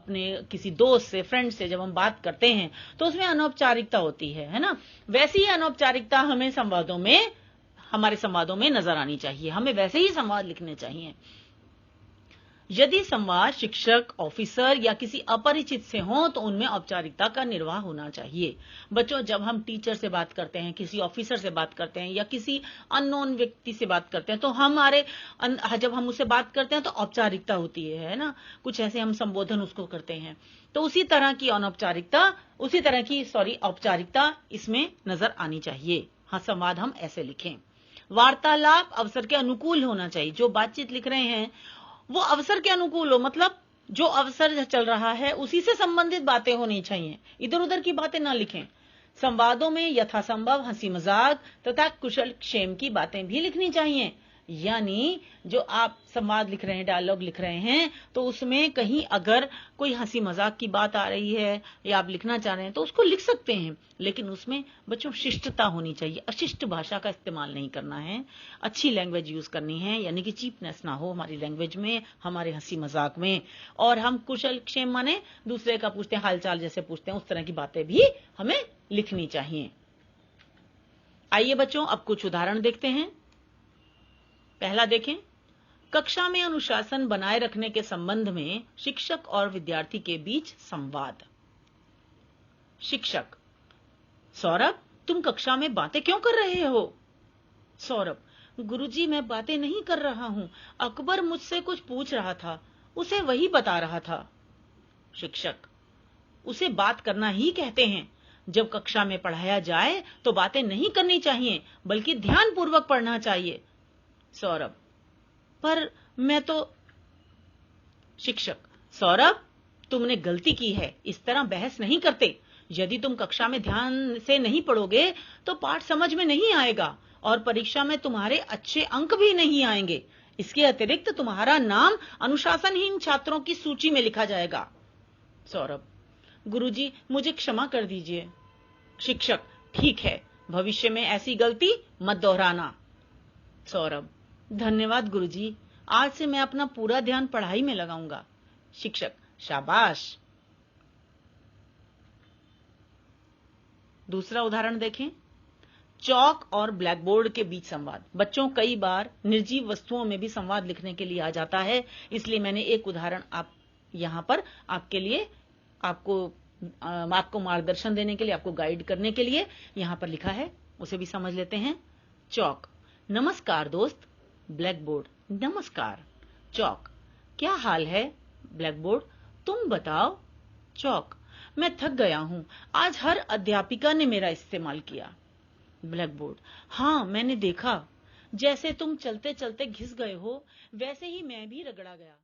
अपने किसी दोस्त से, फ्रेंड से जब हम बात करते हैं तो उसमें अनौपचारिकता होती है ना। वैसी ही अनौपचारिकता हमें हमारे संवादों में नजर आनी चाहिए। हमें वैसे ही संवाद लिखने चाहिए। यदि संवाद शिक्षक, ऑफिसर या किसी अपरिचित से हो तो उनमें औपचारिकता का निर्वाह होना चाहिए। बच्चों, जब हम टीचर से बात करते हैं, किसी ऑफिसर से बात करते हैं या किसी अननोन व्यक्ति से बात करते हैं तो जब हम उससे बात करते हैं तो औपचारिकता होती है ना। कुछ ऐसे हम संबोधन उसको करते हैं। तो उसी तरह की औपचारिकता इसमें नजर आनी चाहिए। हाँ, संवाद हम ऐसे लिखें। वार्तालाप अवसर के अनुकूल होना चाहिए। जो बातचीत लिख रहे हैं वो अवसर के अनुकूल हो, मतलब जो अवसर चल रहा है उसी से संबंधित बातें होनी चाहिए। इधर उधर की बातें ना लिखें। संवादों में यथासंभव हंसी मजाक तथा कुशल क्षेम की बातें भी लिखनी चाहिए। यानी जो आप संवाद लिख रहे हैं, डायलॉग लिख रहे हैं, तो उसमें कहीं अगर कोई हंसी मजाक की बात आ रही है या आप लिखना चाह रहे हैं तो उसको लिख सकते हैं, लेकिन उसमें बच्चों शिष्टता होनी चाहिए। अशिष्ट भाषा का इस्तेमाल नहीं करना है, अच्छी लैंग्वेज यूज करनी है, यानी कि चीपनेस ना हो हमारी लैंग्वेज में, हमारे हंसी मजाक में। और हम कुशल क्षेम माने दूसरे का पूछते हैं, हालचाल जैसे पूछते हैं, उस तरह की बातें भी हमें लिखनी चाहिए। आइए बच्चों, अब कुछ उदाहरण देखते हैं। पहला देखें, कक्षा में अनुशासन बनाए रखने के संबंध में शिक्षक और विद्यार्थी के बीच संवाद। शिक्षक: सौरभ, तुम कक्षा में बातें क्यों कर रहे हो? सौरभ: गुरुजी, मैं बातें नहीं कर रहा हूं, अकबर मुझसे कुछ पूछ रहा था, उसे वही बता रहा था। शिक्षक: उसे बात करना ही कहते हैं। जब कक्षा में पढ़ाया जाए तो बातें नहीं करनी चाहिए, बल्कि ध्यानपूर्वक पढ़ना चाहिए। सौरभ: पर मैं तो। शिक्षक: सौरभ, तुमने गलती की है, इस तरह बहस नहीं करते। यदि तुम कक्षा में ध्यान से नहीं पढ़ोगे तो पाठ समझ में नहीं आएगा और परीक्षा में तुम्हारे अच्छे अंक भी नहीं आएंगे। इसके अतिरिक्त तुम्हारा नाम अनुशासनहीन छात्रों की सूची में लिखा जाएगा। सौरभ: गुरुजी, मुझे क्षमा कर दीजिए। शिक्षक: ठीक है, भविष्य में ऐसी गलती मत दोहराना। सौरभ: धन्यवाद गुरुजी, आज से मैं अपना पूरा ध्यान पढ़ाई में लगाऊंगा। शिक्षक: शाबाश। दूसरा उदाहरण देखें, चौक और ब्लैक बोर्ड के बीच संवाद। बच्चों, कई बार निर्जीव वस्तुओं में भी संवाद लिखने के लिए आ जाता है, इसलिए मैंने एक उदाहरण यहां पर आपके लिए आपको मार्गदर्शन देने के लिए, आपको गाइड करने के लिए यहां पर लिखा है, उसे भी समझ लेते हैं। चौक: नमस्कार दोस्त। ब्लैक बोर्ड: नमस्कार। चौक: क्या हाल है? ब्लैक बोर्ड: तुम बताओ। चौक: मैं थक गया हूं, आज हर अध्यापिका ने मेरा इस्तेमाल किया। ब्लैक बोर्ड: हाँ, मैंने देखा, जैसे तुम चलते चलते घिस गए हो वैसे ही मैं भी रगड़ा गया।